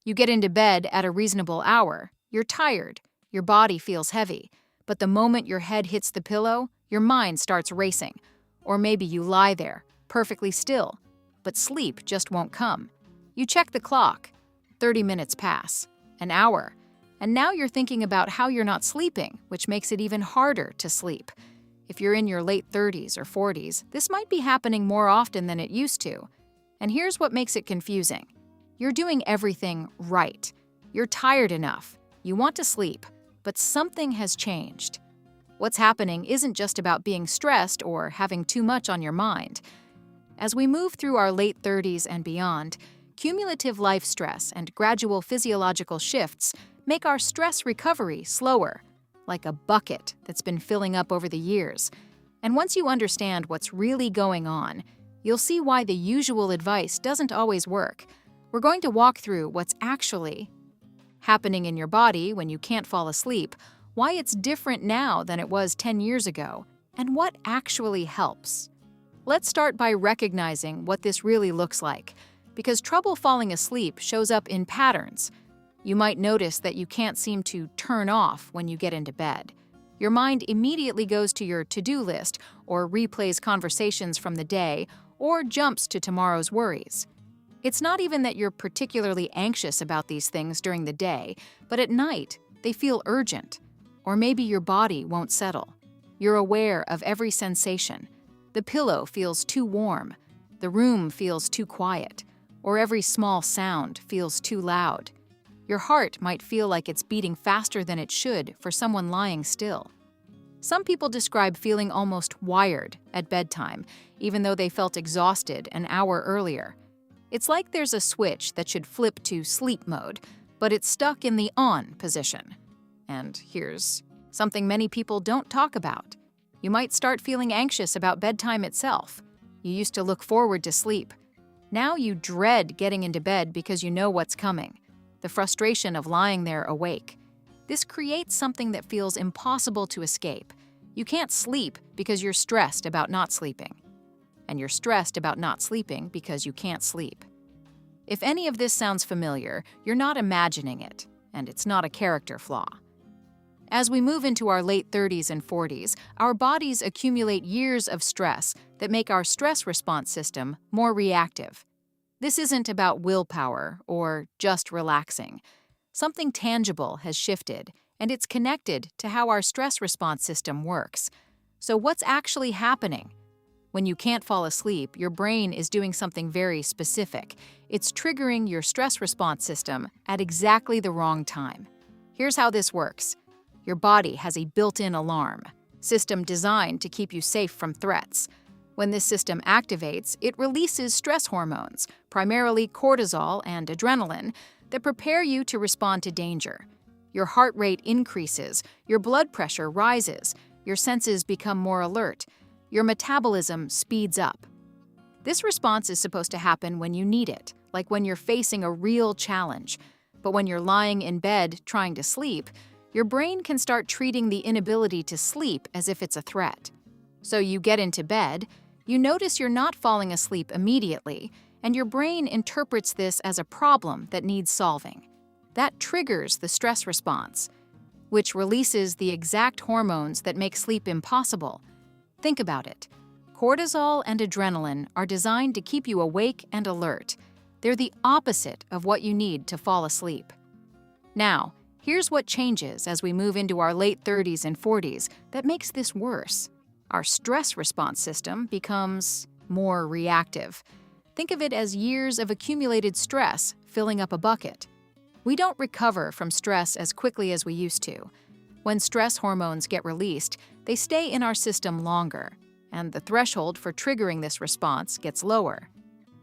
You get into bed at a reasonable hour. You're tired. Your body feels heavy. But the moment your head hits the pillow, your mind starts racing. Or maybe you lie there, perfectly still, but sleep just won't come. You check the clock. 30 minutes pass. An hour. And now you're thinking about how you're not sleeping, which makes it even harder to sleep. If you're in your late 30s or 40s, this might be happening more often than it used to. And here's what makes it confusing. You're doing everything right. You're tired enough. You want to sleep, but something has changed. What's happening isn't just about being stressed or having too much on your mind. As we move through our late 30s and beyond, cumulative life stress and gradual physiological shifts make our stress recovery slower, like a bucket that's been filling up over the years. And once you understand what's really going on, you'll see why the usual advice doesn't always work. We're going to walk through what's actually happening in your body when you can't fall asleep, why it's different now than it was 10 years ago, and what actually helps. Let's start by recognizing what this really looks like, because trouble falling asleep shows up in patterns. You might notice that you can't seem to turn off when you get into bed. Your mind immediately goes to your to-do list, or replays conversations from the day, or jumps to tomorrow's worries. It's not even that you're particularly anxious about these things during the day, but at night, they feel urgent. Or maybe your body won't settle. You're aware of every sensation. The pillow feels too warm, the room feels too quiet, or every small sound feels too loud. Your heart might feel like it's beating faster than it should for someone lying still. Some people describe feeling almost wired at bedtime, even though they felt exhausted an hour earlier. It's like there's a switch that should flip to sleep mode, but it's stuck in the on position. And here's something many people don't talk about. You might start feeling anxious about bedtime itself. You used to look forward to sleep. Now you dread getting into bed because you know what's coming. The frustration of lying there awake. This creates something that feels impossible to escape. You can't sleep because you're stressed about not sleeping. And you're stressed about not sleeping because you can't sleep. If any of this sounds familiar, you're not imagining it, and it's not a character flaw. As we move into our late 30s and 40s, our bodies accumulate years of stress that make our stress response system more reactive. This isn't about willpower or just relaxing. Something tangible has shifted, and it's connected to how our stress response system works. So what's actually happening? When you can't fall asleep, your brain is doing something very specific. It's triggering your stress response system at exactly the wrong time. Here's how this works. Your body has a built-in alarm system designed to keep you safe from threats. When this system activates, it releases stress hormones, primarily cortisol and adrenaline, that prepare you to respond to danger. Your heart rate increases, your blood pressure rises, your senses become more alert, your metabolism speeds up. This response is supposed to happen when you need it, like when you're facing a real challenge. But when you're lying in bed trying to sleep, your brain can start treating the inability to sleep as if it's a threat. So you get into bed, you notice you're not falling asleep immediately, and your brain interprets this as a problem that needs solving. That triggers the stress response, which releases the exact hormones that make sleep impossible. Think about it. Cortisol and adrenaline are designed to keep you awake and alert. They're the opposite of what you need to fall asleep. Now, here's what changes as we move into our late 30s and 40s that makes this worse. Our stress response system becomes more reactive. Think of it as years of accumulated stress filling up a bucket. We don't recover from stress as quickly as we used to. When stress hormones get released, they stay in our system longer, and the threshold for triggering this response gets lower.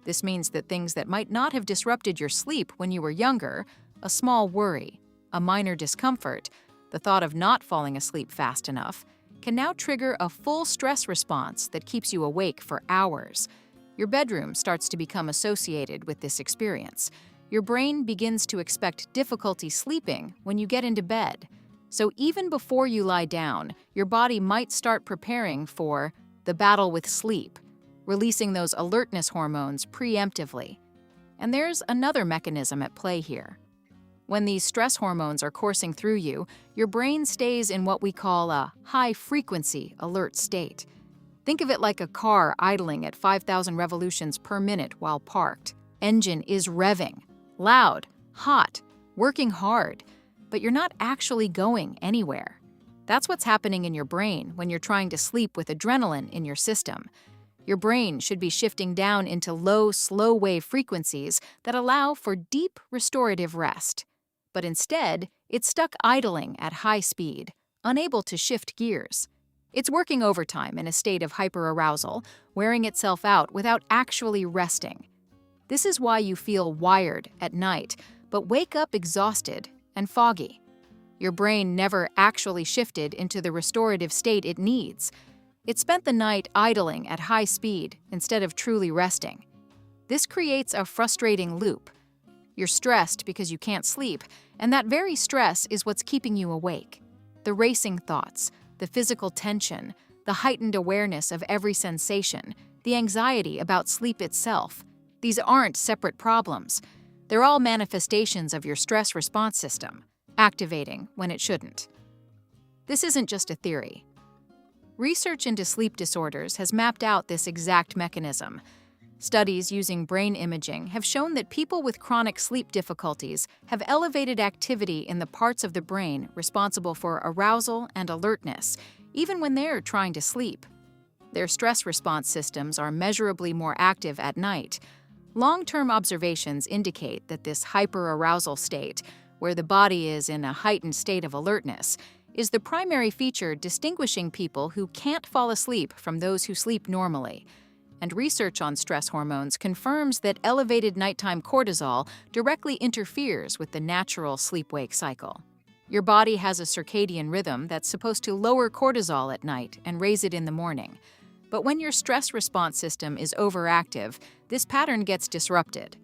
This means that things that might not have disrupted your sleep when you were younger, a small worry, a minor discomfort, the thought of not falling asleep fast enough, can now trigger a full stress response that keeps you awake for hours. Your bedroom starts to become associated with this experience. Your brain begins to expect difficulty sleeping when you get into bed. So even before you lie down, your body might start preparing for the battle with sleep, releasing those alertness hormones preemptively. And there's another mechanism at play here. When these stress hormones are coursing through you, your brain stays in what we call a high-frequency alert state. Think of it like a car idling at 5,000 revolutions per minute while parked. Engine is revving, loud, hot, working hard, but you're not actually going anywhere. That's what's happening in your brain when you're trying to sleep with adrenaline in your system. Your brain should be shifting down into low, slow-wave frequencies that allow for deep, restorative rest. But instead, it's stuck idling at high speed, unable to shift gears. It's working overtime in a state of hyperarousal, wearing itself out without actually resting. This is why you feel wired at night, but wake up exhausted and foggy. Your brain never actually shifted into the restorative state it needs. It spent the night idling at high speed instead of truly resting. This creates a frustrating loop. You're stressed because you can't sleep, and that very stress is what's keeping you awake. The racing thoughts, the physical tension, the heightened awareness of every sensation, the anxiety about sleep itself. These aren't separate problems. They're all manifestations of your stress response system, activating when it shouldn't. This isn't just a theory. Research into sleep disorders has mapped out this exact mechanism. Studies using brain imaging have shown that people with chronic sleep difficulties have elevated activity in the parts of the brain responsible for arousal and alertness, even when they're trying to sleep. Their stress response systems are measurably more active at night. Long-term observations indicate that this hyperarousal state, where the body is in a heightened state of alertness, is the primary feature distinguishing people who can't fall asleep from those who sleep normally. And research on stress hormones confirms that elevated nighttime cortisol directly interferes with the natural sleep-wake cycle. Your body has a circadian rhythm that's supposed to lower cortisol at night and raise it in the morning. But when your stress response system is overactive, this pattern gets disrupted.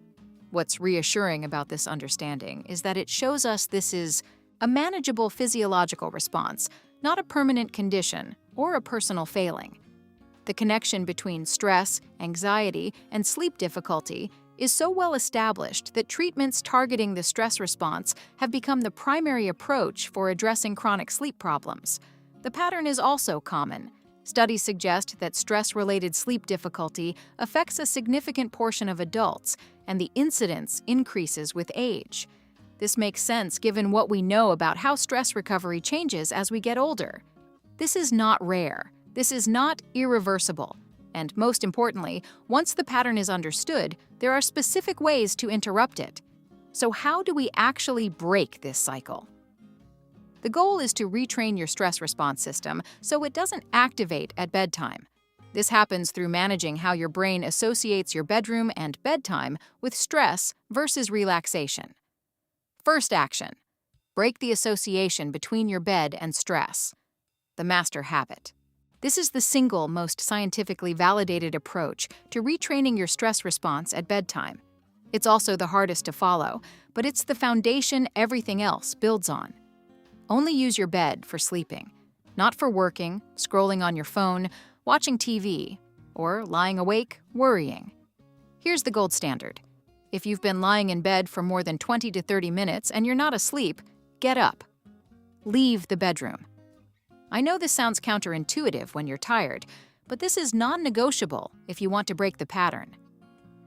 What's reassuring about this understanding is that it shows us this is a manageable physiological response, not a permanent condition or a personal failing. The connection between stress, anxiety, and sleep difficulty is so well established that treatments targeting the stress response have become the primary approach for addressing chronic sleep problems. The pattern is also common. Studies suggest that stress-related sleep difficulty affects a significant portion of adults, and the incidence increases with age. This makes sense given what we know about how stress recovery changes as we get older. This is not rare. This is not irreversible. And most importantly, once the pattern is understood, there are specific ways to interrupt it. So how do we actually break this cycle? The goal is to retrain your stress response system so it doesn't activate at bedtime. This happens through managing how your brain associates your bedroom and bedtime with stress versus relaxation. First action: break the association between your bed and stress. The master habit. This is the single most scientifically validated approach to retraining your stress response at bedtime. It's also the hardest to follow, but it's the foundation everything else builds on. Only use your bed for sleeping, not for working, scrolling on your phone, watching TV, or lying awake, worrying. Here's the gold standard. If you've been lying in bed for more than 20 to 30 minutes and you're not asleep, get up. Leave the bedroom. I know this sounds counterintuitive when you're tired, but this is non-negotiable if you want to break the pattern.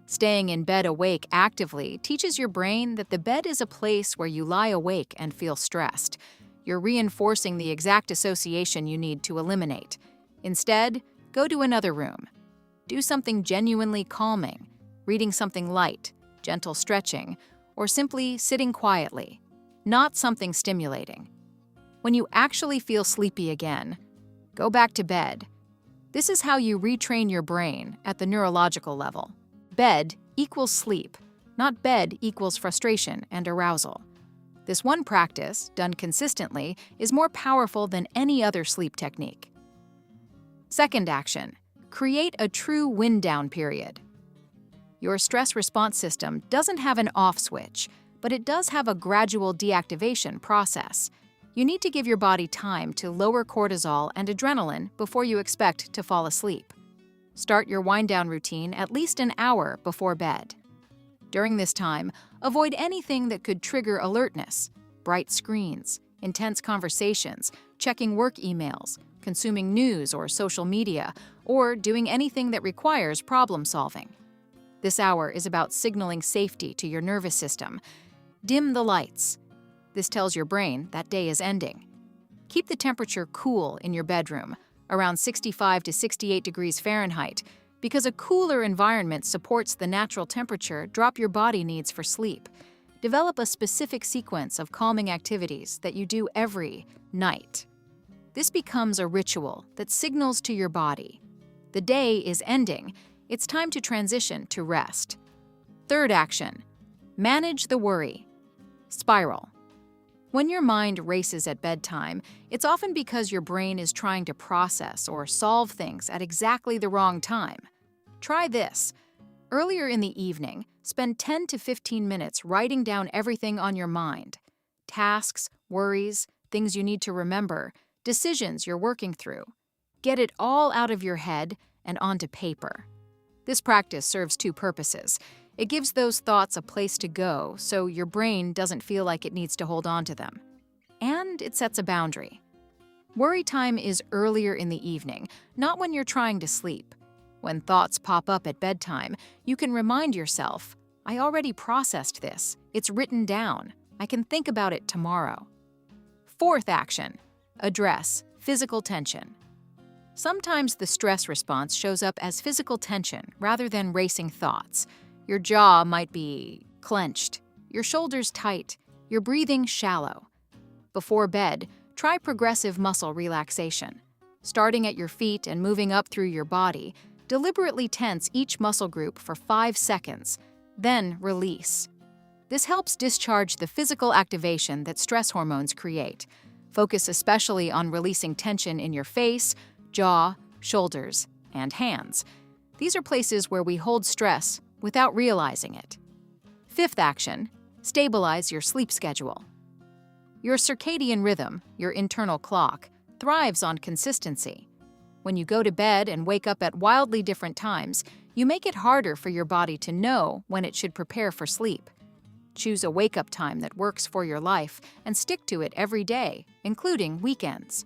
Staying in bed awake actively teaches your brain that the bed is a place where you lie awake and feel stressed. You're reinforcing the exact association you need to eliminate. Instead, go to another room. Do something genuinely calming, reading something light, gentle stretching, or simply sitting quietly, not something stimulating. When you actually feel sleepy again, go back to bed. This is how you retrain your brain at the neurological level. Bed equals sleep, not bed equals frustration and arousal. This one practice, done consistently, is more powerful than any other sleep technique. Second action: create a true wind-down period. Your stress response system doesn't have an off switch, but it does have a gradual deactivation process. You need to give your body time to lower cortisol and adrenaline before you expect to fall asleep. Start your wind-down routine at least an hour before bed. During this time, avoid anything that could trigger alertness: bright screens, intense conversations, checking work emails, consuming news or social media, or doing anything that requires problem solving. This hour is about signaling safety to your nervous system. Dim the lights. This tells your brain that day is ending. Keep the temperature cool in your bedroom, around 65 to 68 degrees Fahrenheit, because a cooler environment supports the natural temperature drop your body needs for sleep. Develop a specific sequence of calming activities that you do every night. This becomes a ritual that signals to your body. The day is ending. It's time to transition to rest. Third action: manage the worry. Spiral. When your mind races at bedtime, it's often because your brain is trying to process or solve things at exactly the wrong time. Try this. Earlier in the evening, spend 10 to 15 minutes writing down everything on your mind: tasks, worries, things you need to remember, decisions you're working through. Get it all out of your head and onto paper. This practice serves two purposes. It gives those thoughts a place to go so your brain doesn't feel like it needs to hold on to them. And it sets a boundary. Worry time is earlier in the evening, not when you're trying to sleep. When thoughts pop up at bedtime, you can remind yourself, I already processed this. It's written down. I can think about it tomorrow. Fourth action: address physical tension. Sometimes the stress response shows up as physical tension rather than racing thoughts. Your jaw might be clenched, your shoulders tight, your breathing shallow. Before bed, try progressive muscle relaxation. Starting at your feet and moving up through your body, deliberately tense each muscle group for 5 seconds, then release. This helps discharge the physical activation that stress hormones create. Focus especially on releasing tension in your face, jaw, shoulders, and hands. These are places where we hold stress without realizing it. Fifth action: stabilize your sleep schedule. Your circadian rhythm, your internal clock, thrives on consistency. When you go to bed and wake up at wildly different times, you make it harder for your body to know when it should prepare for sleep. Choose a wake-up time that works for your life and stick to it every day, including weekends.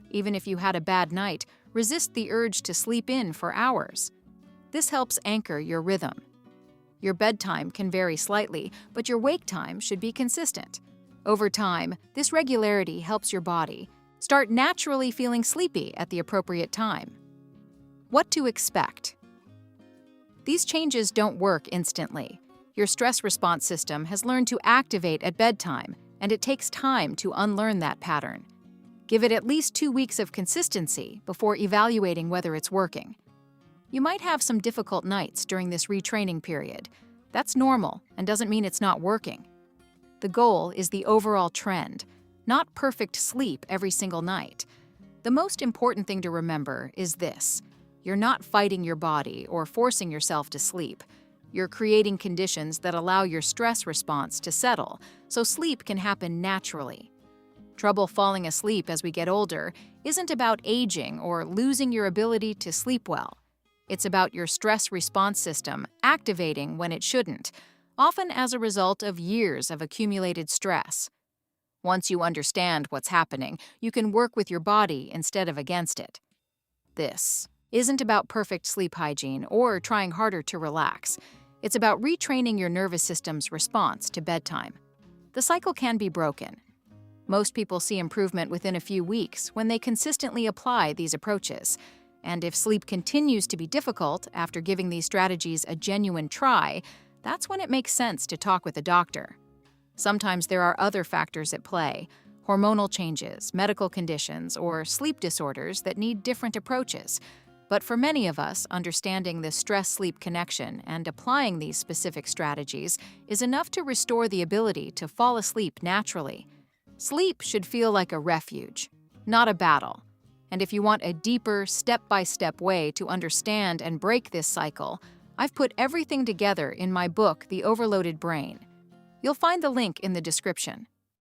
Even if you had a bad night, resist the urge to sleep in for hours. This helps anchor your rhythm. Your bedtime can vary slightly, but your wake time should be consistent. Over time, this regularity helps your body start naturally feeling sleepy at the appropriate time. What to expect? These changes don't work instantly. Your stress response system has learned to activate at bedtime, and it takes time to unlearn that pattern. Give it at least 2 weeks of consistency before evaluating whether it's working. You might have some difficult nights during this retraining period. That's normal and doesn't mean it's not working. The goal is the overall trend, not perfect sleep every single night. The most important thing to remember is this: you're not fighting your body or forcing yourself to sleep. You're creating conditions that allow your stress response to settle, so sleep can happen naturally. Trouble falling asleep as we get older isn't about aging or losing your ability to sleep well. It's about your stress response system activating when it shouldn't, often as a result of years of accumulated stress. Once you understand what's happening, you can work with your body instead of against it. This isn't about perfect sleep hygiene or trying harder to relax. It's about retraining your nervous system's response to bedtime. The cycle can be broken. Most people see improvement within a few weeks when they consistently apply these approaches. And if sleep continues to be difficult after giving these strategies a genuine try, that's when it makes sense to talk with a doctor. Sometimes there are other factors at play: hormonal changes, medical conditions, or sleep disorders that need different approaches. But for many of us, understanding the stress-sleep connection and applying these specific strategies is enough to restore the ability to fall asleep naturally. Sleep should feel like a refuge, not a battle. And if you want a deeper, step-by-step way to understand and break this cycle, I've put everything together in my book, The Overloaded Brain. You'll find the link in the description.